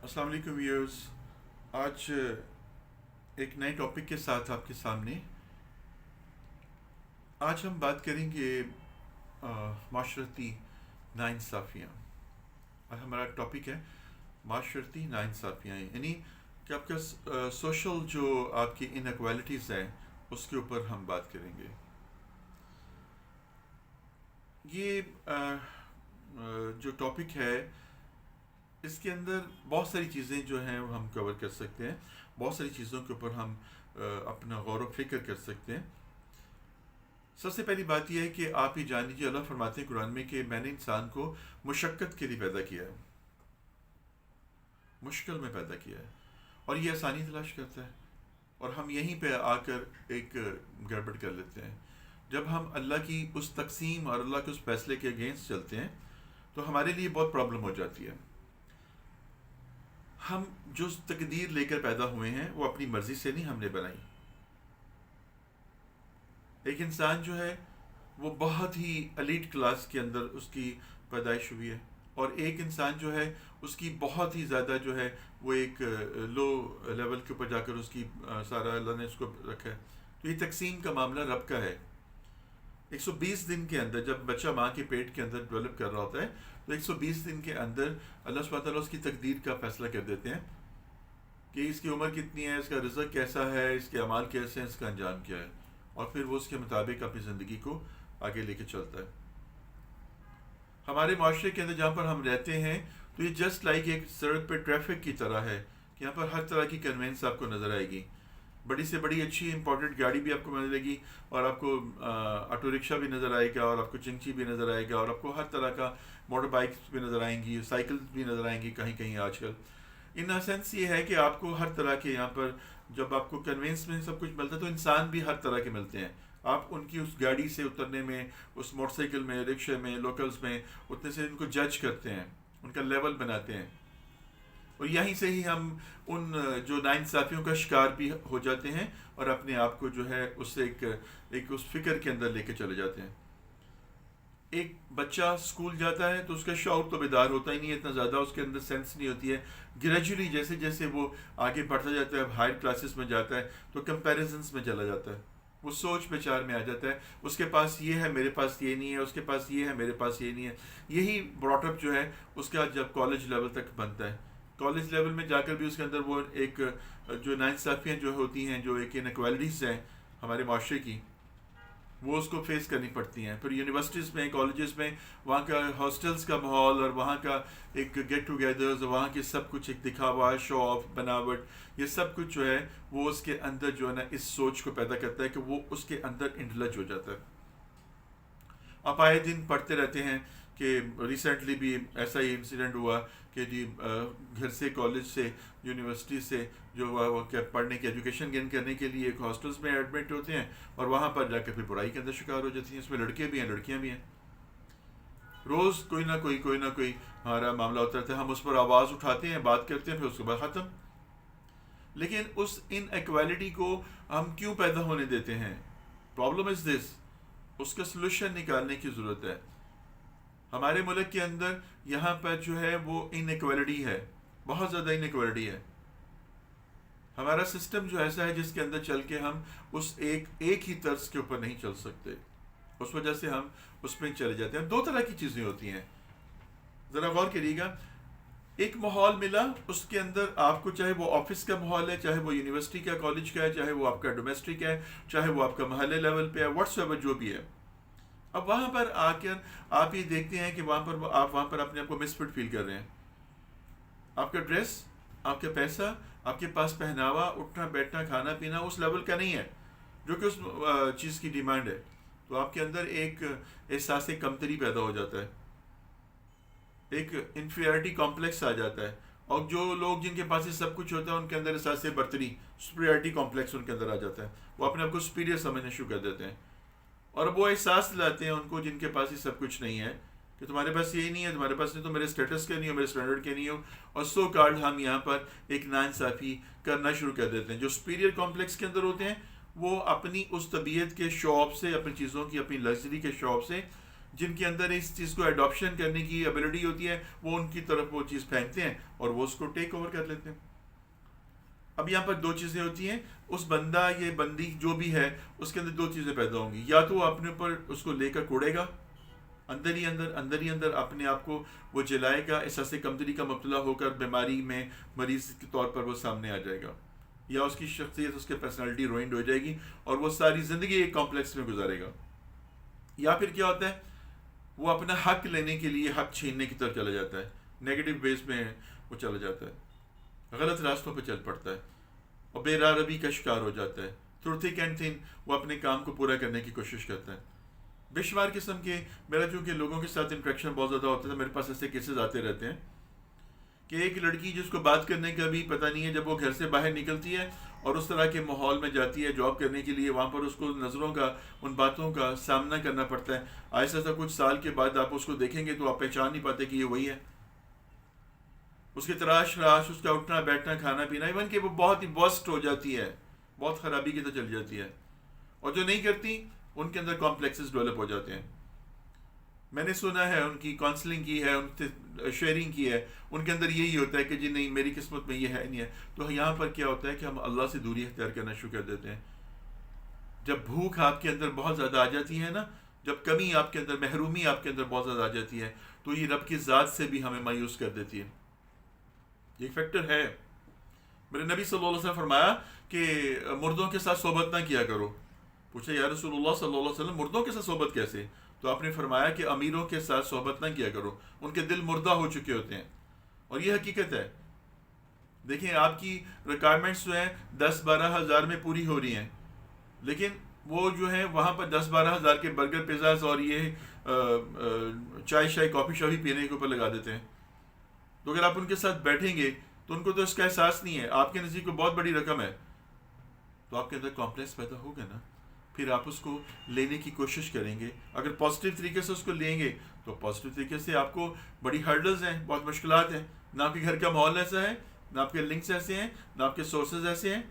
السلام علیکم ویورز. آج ایک نئے ٹاپک کے ساتھ آپ کے سامنے. آج ہم بات کریں گے معاشرتی ناانصافیاں. اور ہمارا ٹاپک ہے معاشرتی ناانصافیاں، یعنی کہ آپ کا سوشل جو آپ کی انیکوالٹیز ہیں اس کے اوپر ہم بات کریں گے. یہ جو ٹاپک ہے اس کے اندر بہت ساری چیزیں جو ہیں وہ ہم کور کر سکتے ہیں. بہت ساری چیزوں کے اوپر ہم اپنا غور و فکر کر سکتے ہیں. سب سے پہلی بات یہ ہے کہ آپ ہی جان لیجیے، اللہ فرماتے ہیں قرآن میں کہ میں نے انسان کو مشقت کے لیے پیدا کیا ہے، مشکل میں پیدا کیا ہے، اور یہ آسانی تلاش کرتا ہے. اور ہم یہیں پہ آ کر ایک گڑبڑ کر لیتے ہیں. جب ہم اللہ کی اس تقسیم اور اللہ کے اس فیصلے کے اگینسٹ چلتے ہیں تو ہمارے لیے بہت پرابلم ہو جاتی ہے. ہم جو تقدیر لے کر پیدا ہوئے ہیں وہ اپنی مرضی سے نہیں ہم نے بنائی. ایک انسان جو ہے وہ بہت ہی ایلیٹ کلاس کے اندر اس کی پیدائش ہوئی ہے، اور ایک انسان جو ہے اس کی بہت ہی زیادہ جو ہے وہ ایک لو لیول کے اوپر جا کر اس کی سارا اللہ نے اس کو رکھا ہے. تو یہ تقسیم کا معاملہ رب کا ہے. 120 دن کے اندر جب بچہ ماں کے پیٹ کے اندر ڈیولپ کر رہا ہوتا ہے تو 120 دن کے اندر اللہ سبحانہ تعالیٰ اس کی تقدیر کا فیصلہ کر دیتے ہیں کہ اس کی عمر کتنی ہے، اس کا رزق کیسا ہے، اس کے اعمال کیسے ہیں، اس کا انجام کیا ہے، اور پھر وہ اس کے مطابق اپنی زندگی کو آگے لے کے چلتا ہے. ہمارے معاشرے کے اندر جہاں پر ہم رہتے ہیں تو یہ جسٹ لائک ایک سڑک پہ ٹریفک کی طرح ہے کہ یہاں پر ہر طرح کی کنوینس آپ کو نظر آئے گی. بڑی سے بڑی اچھی امپورٹنٹ گاڑی بھی آپ کو ملے گی، اور آپ کو آٹو رکشا بھی نظر آئے گا، اور آپ کو چنچی بھی نظر آئے گا، اور آپ کو ہر طرح کا موٹر بائکس بھی نظر آئیں گی، سائیکل بھی نظر آئیں گی کہیں کہیں آج کل. ان سینس یہ ہے کہ آپ کو ہر طرح کے یہاں پر جب آپ کو کنوینس میں سب کچھ ملتا ہے تو انسان بھی ہر طرح کے ملتے ہیں. آپ ان کی اس گاڑی سے اترنے میں، اس موٹر سائیکل میں، رکشے میں، لوکلز میں اتنے سے ان کو جج کرتے ہیں، ان کا لیول بناتے ہیں. اور یہیں سے ہی ہم ان جو ناانصافیوں کا شکار بھی ہو جاتے ہیں اور اپنے آپ کو جو ہے اس سے ایک اس فکر کے اندر لے کے چلے جاتے ہیں. ایک بچہ اسکول جاتا ہے تو اس کا شعور تو بیدار ہوتا ہی نہیں ہے اتنا زیادہ، اس کے اندر سینس نہیں ہوتی ہے. گریجولی جیسے جیسے وہ آگے بڑھتا جاتا ہے، ہائر کلاسز میں جاتا ہے تو کمپیریزنس میں چلا جاتا ہے، وہ سوچ بچار میں آ جاتا ہے. اس کے پاس یہ ہے، میرے پاس یہ نہیں ہے، اس کے پاس یہ ہے، میرے پاس یہ نہیں ہے. یہی براٹ اپ جو ہے اس کا جب کالج لیول تک بنتا ہے، کالج لیول میں جا کر بھی اس کے اندر وہ ایک جو ناانصافیاں جو ہوتی ہیں، جو ایک انیکوالٹیز ہیں ہمارے معاشرے کی، وہ اس کو فیس کرنی پڑتی ہیں. پھر یونیورسٹیز میں، کالجز میں وہاں کا ہاسٹلز کا ماحول اور وہاں کا ایک گیٹ ٹوگیدرز، وہاں کے سب کچھ ایک دکھاوا، شو آف، بناوٹ، یہ سب کچھ جو ہے وہ اس کے اندر جو ہے نا اس سوچ کو پیدا کرتا ہے کہ وہ اس کے اندر انڈلج ہو جاتا ہے. آپ آئے دن پڑھتے رہتے ہیں کہ ریسنٹلی بھی ایسا ہی انسیڈنٹ ہوا کہ جی گھر سے، کالج سے، یونیورسٹی سے جو وہ پڑھنے کی ایجوکیشن گین کرنے کے لیے ایک ہاسٹلس میں ایڈمٹ ہوتے ہیں، اور وہاں پر جا کے پھر برائی کے اندر شکار ہو جاتی ہیں. اس میں لڑکے بھی ہیں، لڑکیاں بھی ہیں. روز کوئی نہ کوئی ہمارا معاملہ ہوتا رہتا ہے، ہم اس پر آواز اٹھاتے ہیں، بات کرتے ہیں، پھر اس کے بعد ختم. لیکن اس ان ایکوالٹی کو ہم کیوں پیدا ہونے دیتے ہیں؟ پرابلم از دس. اس کا سلوشن نکالنے کی ضرورت ہے. ہمارے ملک کے اندر یہاں پر جو ہے وہ ان ایکوالٹی ہے، بہت زیادہ ان ایکوالٹی ہے. ہمارا سسٹم جو ایسا ہے جس کے اندر چل کے ہم اس ایک ہی طرز کے اوپر نہیں چل سکتے، اس وجہ سے ہم اس میں چلے جاتے ہیں. دو طرح کی چیزیں ہوتی ہیں، ذرا غور کریے گا. ایک ماحول ملا، اس کے اندر آپ کو، چاہے وہ آفس کا ماحول ہے، چاہے وہ یونیورسٹی کا، کالج کا ہے، چاہے وہ آپ کا ڈومیسٹک ہے، چاہے وہ آپ کا محلے لیول پہ ہے، واٹس ایور جو بھی ہے. اب وہاں پر آ کر آپ یہ دیکھتے ہیں کہ آپ وہاں پر اپنے آپ کو مس فٹ فیل کر رہے ہیں. آپ کا ڈریس، آپ کا پیسہ، آپ کے پاس پہناوا، اٹھنا بیٹھنا، کھانا پینا اس لیول کا نہیں ہے جو کہ اس چیز کی ڈیمانڈ ہے. تو آپ کے اندر ایک احساس کمتری پیدا ہو جاتا ہے، ایک انفیریٹی کمپلیکس آ جاتا ہے. اور جو لوگ جن کے پاس یہ سب کچھ ہوتا ہے ان کے اندر احساس برتری، سپریورٹی کمپلیکس ان کے اندر آ جاتا ہے. وہ اپنے آپ کو سپیریئر سمجھنا شروع کر دیتے ہیں، اور اب وہ احساس دلاتے ہیں ان کو جن کے پاس یہ سب کچھ نہیں ہے کہ تمہارے پاس یہی نہیں ہے، تمہارے پاس نہیں تو میرے اسٹیٹس کے نہیں ہو، میرے اسٹینڈرڈ کے نہیں ہو. اور سو کارڈ ہم یہاں پر ایک ناانصافی کرنا شروع کر دیتے ہیں. جو سپیریئر کمپلیکس کے اندر ہوتے ہیں وہ اپنی اس طبیعت کے شوق سے، اپنی چیزوں کی، اپنی لگژری کے شوق سے جن کے اندر اس چیز کو ایڈاپشن کرنے کی ایبلٹی ہوتی ہے، وہ ان کی طرف وہ چیز پھینکتے ہیں اور وہ اس کو ٹیک اوور کر لیتے ہیں۔ اب یہاں پر دو چیزیں ہوتی ہیں، اس بندہ یہ بندی جو بھی ہے اس کے اندر دو چیزیں پیدا ہوں گی، یا تو وہ اپنے اوپر اس کو لے کر کوڑے گا، اندر ہی اندر اپنے آپ کو وہ جلائے گا، احساس کمتری کا مبتلا ہو کر بیماری میں مریض کے طور پر وہ سامنے آ جائے گا، یا اس کی شخصیت، اس کی پرسنالٹی روئنڈ ہو جائے گی اور وہ ساری زندگی ایک کمپلیکس میں گزارے گا۔ یا پھر کیا ہوتا ہے، وہ اپنا حق لینے کے لیے حق چھیننے کی طرف چلا جاتا ہے، نیگیٹو بیس میں وہ چلا جاتا ہے، غلط راستوں پہ چل پڑتا ہے اور بے راہ روی کا شکار ہو جاتا ہے۔ تھرو تھک اینڈ تھن وہ اپنے کام کو پورا کرنے کی کوشش کرتا ہے۔ بے شمار قسم کے، میرا چونکہ لوگوں کے ساتھ انٹریکشن بہت زیادہ ہوتا ہے، میرے پاس ایسے کیسز آتے رہتے ہیں کہ ایک لڑکی جس کو بات کرنے کا بھی پتہ نہیں ہے، جب وہ گھر سے باہر نکلتی ہے اور اس طرح کے ماحول میں جاتی ہے جاب کرنے کے لیے، وہاں پر اس کو نظروں کا، ان باتوں کا سامنا کرنا پڑتا ہے۔ ایسا ایسا کچھ سال کے بعد آپ اس کو دیکھیں گے تو آپ پہچان نہیں پاتے کہ یہ وہی ہے۔ اس کی تراش راش، اس کا اٹھنا بیٹھنا، کھانا پینا، ایون کہ وہ بہت ہی ورسٹ ہو جاتی ہے، بہت خرابی کی طرف چل جاتی ہے۔ اور جو نہیں کرتی ان کے اندر کمپلیکسز ڈیولپ ہو جاتے ہیں۔ میں نے سنا ہے، ان کی کاؤنسلنگ کی ہے، ان سے شیئرنگ کی ہے، ان کے اندر یہی ہوتا ہے کہ جی نہیں، میری قسمت میں یہ ہے نہیں ہے۔ تو یہاں پر کیا ہوتا ہے کہ ہم اللہ سے دوری اختیار کرنا شروع کر دیتے ہیں۔ جب بھوک آپ کے اندر بہت زیادہ آ جاتی ہے نا، جب کمی آپ کے اندر، محرومی آپ کے اندر بہت زیادہ آ جاتی ہے، تو یہ رب کی ذات سے بھی ہمیں مایوس کر دیتی ہے۔ یہ فیکٹر ہے۔ میرے نبی صلی اللہ علیہ وسلم فرمایا کہ مردوں کے ساتھ صحبت نہ کیا کرو۔ پوچھا یا رسول اللہ صلی اللہ علیہ وسلم، مردوں کے ساتھ صحبت کیسے؟ تو آپ نے فرمایا کہ امیروں کے ساتھ صحبت نہ کیا کرو، ان کے دل مردہ ہو چکے ہوتے ہیں۔ اور یہ حقیقت ہے۔ دیکھیں، آپ کی ریکوائرمنٹس جو ہیں 10-12 ہزار میں پوری ہو رہی ہیں، لیکن وہ جو ہے وہاں پر 10-12 ہزار کے برگر پیزاز اور یہ چائے شائے کافی شافی پینے کے اوپر لگا دیتے ہیں۔ تو اگر آپ ان کے ساتھ بیٹھیں گے تو ان کو تو اس کا احساس نہیں ہے، آپ کے نزدیک کو بہت بڑی رقم ہے، تو آپ کے اندر کمپلیکس پیدا ہوگا نا۔ پھر آپ اس کو لینے کی کوشش کریں گے، اگر پازیٹیو طریقے سے اس کو لیں گے تو پازیٹیو طریقے سے آپ کو بڑی ہرڈلز ہیں، بہت مشکلات ہیں، نہ آپ کے گھر کا ماحول ایسا ہے، نہ آپ کے لنکس ایسے ہیں، نہ آپ کے سورسز ایسے ہیں،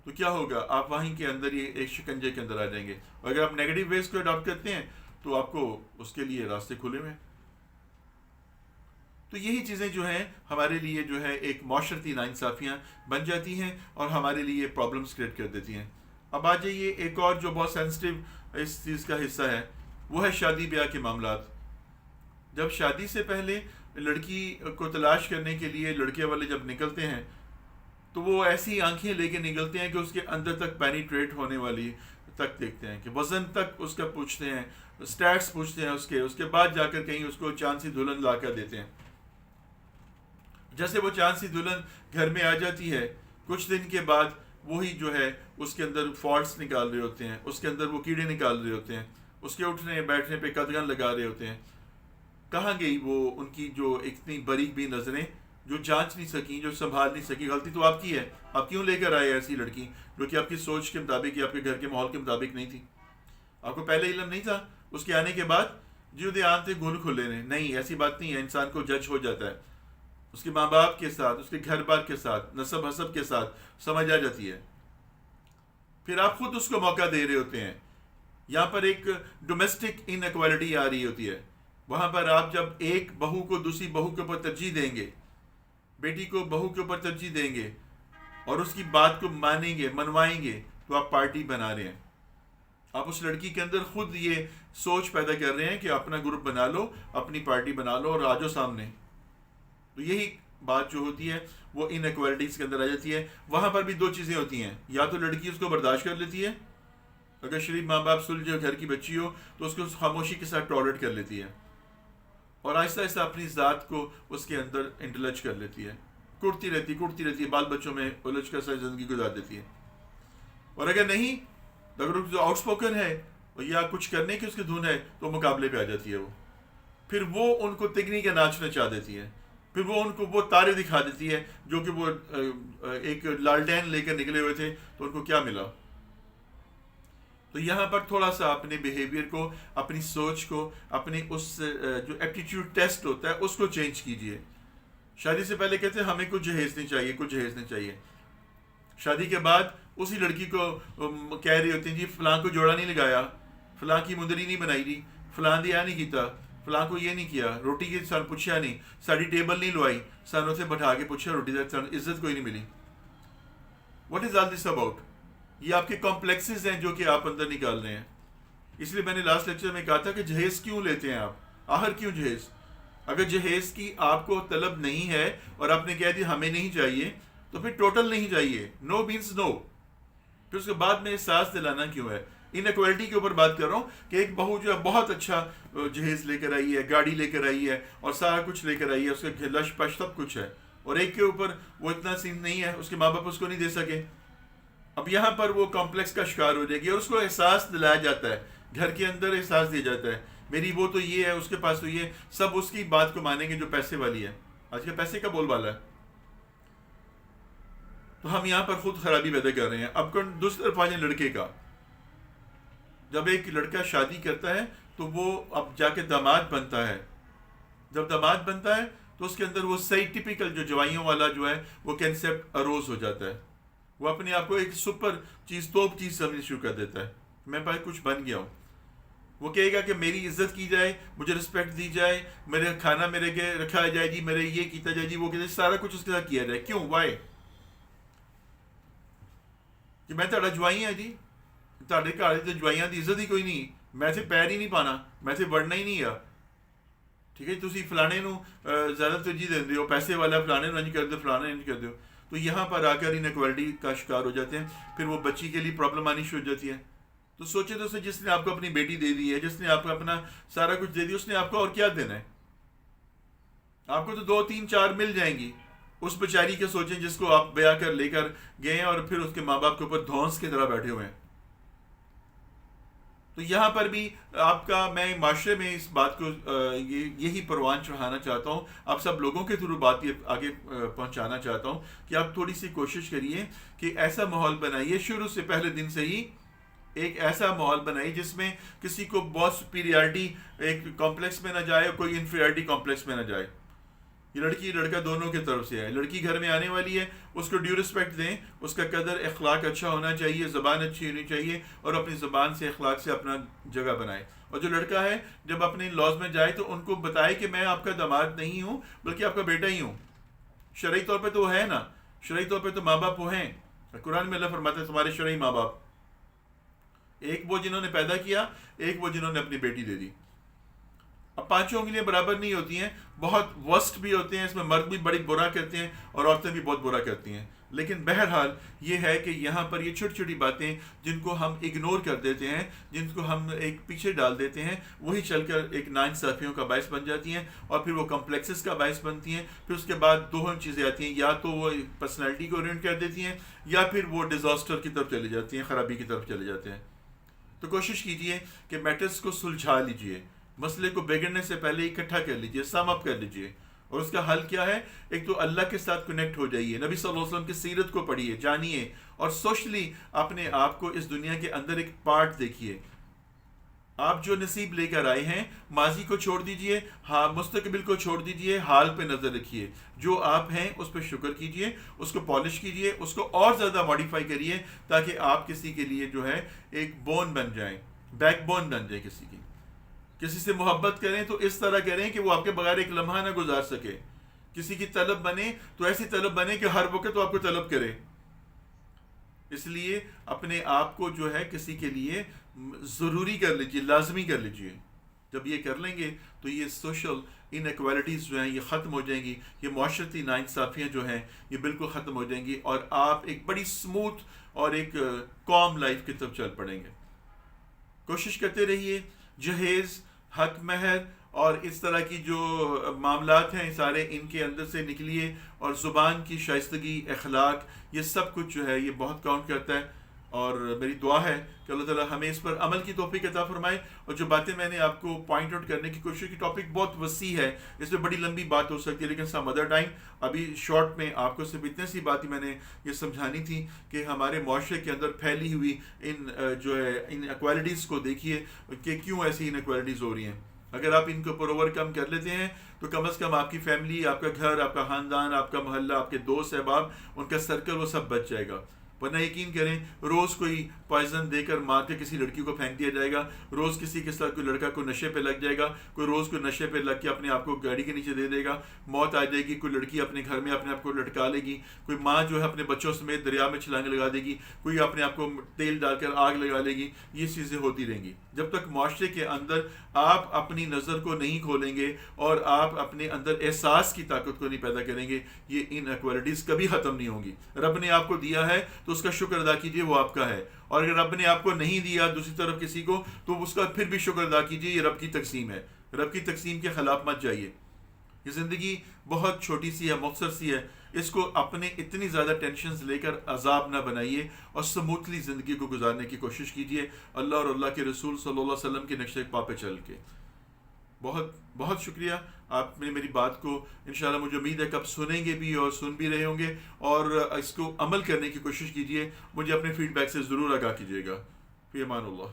تو کیا ہوگا، آپ وہیں کے اندر یہ ایک شکنجے کے اندر آ جائیں گے۔ اور اگر آپ نیگیٹو ویز کو اڈاپٹ کرتے ہیں تو آپ کو اس کے لیے راستے کھلے ہوئے ہیں۔ تو یہی چیزیں جو ہیں ہمارے لیے جو ہے ایک معاشرتی ناانصافیاں بن جاتی ہیں اور ہمارے لیے پرابلمس کریٹ کر دیتی ہیں۔ اب آ جائیے ایک اور جو بہت سینسٹیو اس چیز کا حصہ ہے، وہ ہے شادی بیاہ کے معاملات۔ جب شادی سے پہلے لڑکی کو تلاش کرنے کے لیے لڑکے والے جب نکلتے ہیں تو وہ ایسی آنکھیں لے کے نکلتے ہیں کہ اس کے اندر تک پینیٹریٹ ہونے والی تک دیکھتے ہیں، کہ وزن تک اس کا پوچھتے ہیں، سٹیٹس پوچھتے ہیں اس کے بعد جا کر کہیں اس کو چاند سی دلہن لا کر دیتے ہیں۔ جیسے وہ چاند سی دلہن گھر میں آ جاتی ہے، کچھ دن کے بعد وہی جو ہے اس کے اندر فالٹس نکال رہے ہوتے ہیں، اس کے اندر وہ کیڑے نکال رہے ہوتے ہیں، اس کے اٹھنے بیٹھنے پہ قدغن لگا رہے ہوتے ہیں۔ کہاں گئی وہ ان کی جو اتنی باریک بھی نظریں، جو جانچ نہیں سکی، جو سنبھال نہیں سکی؟ غلطی تو آپ کی ہے، آپ کیوں لے کر آئے ایسی لڑکی جو کہ آپ کی سوچ کے مطابق یا آپ کے گھر کے ماحول کے مطابق نہیں تھی؟ آپ کو پہلے علم نہیں تھا، اس کے آنے کے بعد جو دیان تھے گھل کھلے نے؟ نہیں، ایسی بات نہیں ہے۔ انسان کو جج ہو جاتا ہے، اس کے ماں باپ کے ساتھ، اس کے گھر بار کے ساتھ، نسب حسب کے ساتھ سمجھ آ جاتی ہے۔ پھر آپ خود اس کو موقع دے رہے ہوتے ہیں۔ یہاں پر ایک ڈومیسٹک ان ایکوالٹی آ رہی ہوتی ہے۔ وہاں پر آپ جب ایک بہو کو دوسری بہو کے اوپر ترجیح دیں گے، بیٹی کو بہو کے اوپر ترجیح دیں گے اور اس کی بات کو مانیں گے، منوائیں گے، تو آپ پارٹی بنا رہے ہیں۔ آپ اس لڑکی کے اندر خود یہ سوچ پیدا کر رہے ہیں کہ اپنا گروپ بنا لو، اپنی پارٹی بنا لو اور آجو سامنے۔ تو یہی بات جو ہوتی ہے وہ ان ایکوالٹیز کے اندر آ جاتی ہے۔ وہاں پر بھی دو چیزیں ہوتی ہیں، یا تو لڑکی اس کو برداشت کر لیتی ہے، اگر شریف ماں باپ سلجھے گھر کی بچی ہو تو اس کو خاموشی کے ساتھ ٹالریٹ کر لیتی ہے اور آہستہ آہستہ اپنی ذات کو اس کے اندر انٹلچ کر لیتی ہے، کرتی رہتی ہے، بال بچوں میں الجھ کر ساری زندگی گزار دیتی ہے۔ اور اگر نہیں، اگر جو آؤٹ اسپوکن ہے یا کچھ کرنے کی اس کی دھن ہے تو مقابلے پہ آ جاتی ہے وہ، پھر وہ ان کو تگنی کا ناچ نچا دیتی ہے، پھر وہ ان کو وہ تارے دکھا دیتی ہے جو کہ وہ ایک لالٹین لے کر نکلے ہوئے تھے تو ان کو کیا ملا۔ تو یہاں پر تھوڑا سا اپنے بیہیویئر کو، اپنی سوچ کو، اپنی اس جو ایپٹیٹیوڈ ٹیسٹ ہوتا ہے اس کو چینج کیجئے۔ شادی سے پہلے کہتے ہیں ہمیں کچھ جہیز نہیں چاہیے، کچھ جہیز نہیں چاہیے۔ شادی کے بعد اسی لڑکی کو کہہ رہی ہوتی ہیں جی فلاں کو جوڑا نہیں لگایا، فلاں کی مندری نہیں بنائی، جی فلاں دیا نہیں کیتا، فلاں کو یہ نہیں کیا، روٹی کی سان پوچھا نہیں، ساری ٹیبل نہیں لوائی، سانوں سے بٹھا کے پوچھا روٹی کا، عزت کوئی نہیں ملی. What is all this about? یہ آپ کے کمپلیکسز ہیں جو کہ آپ اندر نکال رہے ہیں. اس لیے میں نے لاسٹ لیکچر میں کہا تھا کہ جہیز کیوں لیتے ہیں آپ، آخر کیوں جہیز؟ اگر جہیز کی آپ کو طلب نہیں ہے اور آپ نے کہہ دیا ہمیں نہیں چاہیے تو پھر ٹوٹل نہیں چاہیے. نو مینس نو. پھر اس کے بعد میں احساس دلانا کیوں ہے؟ انیکوالٹی کے اوپر بات کر رہا ہوں کہ ایک بہو جو ہے بہت اچھا جہیز لے کر آئی ہے، گاڑی لے کر آئی ہے اور سارا کچھ لے کر آئی ہے، اس کے لش پش سب کچھ ہے، اور ایک کے اوپر وہ اتنا سین نہیں ہے، اس کے ماں باپ اس کو نہیں دے سکے. اب یہاں پر وہ کمپلیکس کا شکار ہو جائے گی اور اس کو احساس دلایا جاتا ہے، گھر کے اندر احساس دیا جاتا ہے میری وہ تو یہ ہے، اس کے پاس تو یہ، سب اس کی بات کو مانیں گے جو پیسے والی ہے. آج کے پیسے کا بول بالا ہے. تو ہم یہاں پر خود خرابی پیدا کر رہے ہیں. اب دوسری طرف آ جائیں لڑکے کا. جب ایک لڑکا شادی کرتا ہے تو وہ اب جا کے داماد بنتا ہے. جب داماد بنتا ہے تو اس کے اندر وہ صحیح ٹپیکل جو جوائیوں والا جو ہے وہ کنسیپٹ اروز ہو جاتا ہے. وہ اپنے آپ کو ایک سپر چیز، توپ چیز سمجھنا شروع کر دیتا ہے. میں بھائی کچھ بن گیا ہوں. وہ کہے گا کہ میری عزت کی جائے، مجھے رسپیکٹ دی جائے، میرے کھانا میرے کے رکھا جائے جی، میرے یہ کیتا جائے جی، وہ کہتے سارا کچھ اس کے ساتھ کیا جائے. کیوں؟ وائی؟ کہ میں تہاڈا جوائی ہاں جی، تہاڈے گھر تو جوائیاں دی عزت ہی کوئی نہیں، میں سے پیر ہی نہیں پانا، میں سے وڑنا ہی نہیں آ. ٹھیک ہے، تسی فلانے نو زیادہ ترجیح دیندے ہو، پیسے والا فلانے نو انج کر دو، فلانے انج کر دو. تو یہاں پر آ کر انیکوالٹی کا شکار ہو جاتے ہیں. پھر وہ بچی کے لیے پرابلم آنی شروع ہو جاتی ہے. تو سوچے تو اسے جس نے آپ کو اپنی بیٹی دے دی ہے، جس نے آپ کو اپنا سارا کچھ دے دیا، اس نے آپ کو اور کیا دینا ہے؟ آپ کو تو 2 3 4 مل جائیں گی. اس بیچاری کے سوچیں جس کو آپ بیاہ کر لے کر گئے ہیں اور پھر اس کے ماں باپ کے اوپر دھونس کی طرح بیٹھے ہوئے ہیں. تو یہاں پر بھی آپ کا، میں معاشرے میں اس بات کو یہی پروان چڑھانا چاہتا ہوں، آپ سب لوگوں کے تھرو بات یہ آگے پہنچانا چاہتا ہوں کہ آپ تھوڑی سی کوشش کریے کہ ایسا ماحول بنائیے شروع سے، پہلے دن سے ہی ایک ایسا ماحول بنائیے جس میں کسی کو بہت سپیریارٹی ایک کمپلیکس میں نہ جائے اور کوئی انفیریٹی کمپلیکس میں نہ جائے. یہ لڑکی لڑکا دونوں کی طرف سے ہے. لڑکی گھر میں آنے والی ہے، اس کو ڈیو رسپیکٹ دیں، اس کا قدر اخلاق اچھا ہونا چاہیے، زبان اچھی ہونی چاہیے، اور اپنی زبان سے اخلاق سے اپنا جگہ بنائے. اور جو لڑکا ہے جب اپنے لاز میں جائے تو ان کو بتائے کہ میں آپ کا داماد نہیں ہوں بلکہ آپ کا بیٹا ہی ہوں. شرعی طور پہ تو وہ ہے نا، شرعی طور پہ تو ماں باپ وہ ہیں. قرآن میں اللہ فرماتا ہے تمہارے شرعی ماں باپ، ایک وہ جنہوں نے پیدا کیا، ایک وہ جنہوں نے اپنی بیٹی دے دی. اب پانچوں انگلیاں برابر نہیں ہوتی ہیں، بہت ورسٹ بھی ہوتے ہیں، اس میں مرد بھی بڑی برا کرتے ہیں اور عورتیں بھی بہت برا کرتی ہیں. لیکن بہرحال یہ ہے کہ یہاں پر یہ چھوٹی چھوٹی باتیں جن کو ہم اگنور کر دیتے ہیں، جن کو ہم ایک پیچھے ڈال دیتے ہیں، وہی چل کر ایک ناانصافیوں کا باعث بن جاتی ہیں اور پھر وہ کمپلیکسز کا باعث بنتی ہیں. پھر اس کے بعد دو چیزیں آتی ہیں، یا تو وہ پرسنالٹی کو رینٹ کر دیتی ہیں یا پھر وہ ڈیزاسٹر کی طرف چلی جاتی ہیں، خرابی کی طرف چلے جاتے ہیں. تو کوشش کیجئے کہ میٹرز کو سلجھا لیجئے، مسئلے کو بگڑنے سے پہلے اکٹھا کر لیجئے، سم اپ کر لیجئے. اور اس کا حل کیا ہے؟ ایک تو اللہ کے ساتھ کنیکٹ ہو جائیے، نبی صلی اللہ علیہ وسلم کی سیرت کو پڑھیے، جانیے، اور سوشلی اپنے آپ کو اس دنیا کے اندر ایک پارٹ دیکھیے. آپ جو نصیب لے کر آئے ہیں، ماضی کو چھوڑ دیجئے، ہاں مستقبل کو چھوڑ دیجئے، حال پہ نظر رکھیے. جو آپ ہیں اس پہ شکر کیجئے، اس کو پالش کیجئے، اس کو اور زیادہ ماڈیفائی کریے تاکہ آپ کسی کے لیے جو ہے ایک بون بن جائیں، بیک بون بن جائے کسی کی. کسی سے محبت کریں تو اس طرح کریں کہ وہ آپ کے بغیر ایک لمحہ نہ گزار سکے. کسی کی طلب بنے تو ایسی طلب بنے کہ ہر وقت وہ آپ کو طلب کرے. اس لیے اپنے آپ کو جو ہے کسی کے لیے ضروری کر لیجیے، لازمی کر لیجیے. جب یہ کر لیں گے تو یہ سوشل ان ایکوالٹیز جو ہیں یہ ختم ہو جائیں گی، یہ معاشرتی ناانصافیاں جو ہیں یہ بالکل ختم ہو جائیں گی، اور آپ ایک بڑی سموتھ اور ایک کام لائف کی طرف چل پڑیں گے. کوشش کرتے رہیے. جہیز، حق مہر اور اس طرح کی جو معاملات ہیں سارے ان کے اندر سے نکلیے، اور زبان کی شائستگی، اخلاق، یہ سب کچھ جو ہے یہ بہت کاؤنٹ کرتا ہے. اور میری دعا ہے کہ اللہ تعالیٰ ہمیں اس پر عمل کی توفیق عطا فرمائے. اور جو باتیں میں نے آپ کو پوائنٹ آؤٹ کرنے کی کوشش کی، ٹاپک بہت وسیع ہے، اس میں بڑی لمبی بات ہو سکتی ہے، لیکن سم ادر ٹائم ابھی شارٹ میں آپ کو صرف اتنے سی بات ہی میں نے یہ سمجھانی تھی کہ ہمارے معاشرے کے اندر پھیلی ہوئی ان جو ہے ان ایکوالٹیز کو دیکھیے کہ کیوں ایسی ان ایکوالٹیز ہو رہی ہیں. اگر آپ ان کو پر اوور کم کر لیتے ہیں تو کم از کم آپ کی فیملی، آپ کا گھر، آپ کا خاندان، آپ کا محلہ، آپ کے دوست احباب، ان کا سرکل، وہ سب بچ جائے گا. ورنہ یقین کریں روز کوئی پوائزن دے کر مار کے کسی لڑکی کو پھینک دیا جائے گا، روز کسی کے ساتھ کوئی لڑکا کوئی نشے پہ لگ جائے گا، کوئی روز کوئی نشے پہ لگ کے اپنے آپ کو گاڑی کے نیچے دے دے گا، موت آ جائے گی، کوئی لڑکی اپنے گھر میں اپنے آپ کو لٹکا لے گی، کوئی ماں جو ہے اپنے بچوں سمیت دریا میں چھلانگ لگا دے گی، کوئی اپنے آپ کو تیل ڈال کر آگ لگا لے گی. یہ چیزیں ہوتی رہیں گی جب تک معاشرے کے اندر آپ اپنی نظر کو نہیں کھولیں گے اور آپ اپنے اندر احساس کی طاقت کو نہیں پیدا کریں گے. یہ ان ایکوالٹیز کبھی ختم نہیں ہوں گی. رب نے آپ کو دیا ہے تو اس کا شکر ادا کیجیے، وہ آپ کا ہے، اور اگر رب نے آپ کو نہیں دیا دوسری طرف کسی کو تو اس کا پھر بھی شکر ادا کیجیے. یہ رب کی تقسیم ہے، رب کی تقسیم کے خلاف مت جائیے. یہ زندگی بہت چھوٹی سی ہے، مختصر سی ہے، اس کو اپنے اتنی زیادہ ٹینشنز لے کر عذاب نہ بنائیے اور سموتھلی زندگی کو گزارنے کی کوشش کیجیے اللہ اور اللہ کے رسول صلی اللہ علیہ وسلم کے نقش پا پہ چل کے. بہت بہت شکریہ. آپ نے میری بات کو انشاءاللہ مجھے امید ہے کہ آپ سنیں گے بھی اور سن بھی رہے ہوں گے اور اس کو عمل کرنے کی کوشش کیجیے. مجھے اپنے فیڈ بیک سے ضرور آگاہ کیجیے گا. فی امان اللہ.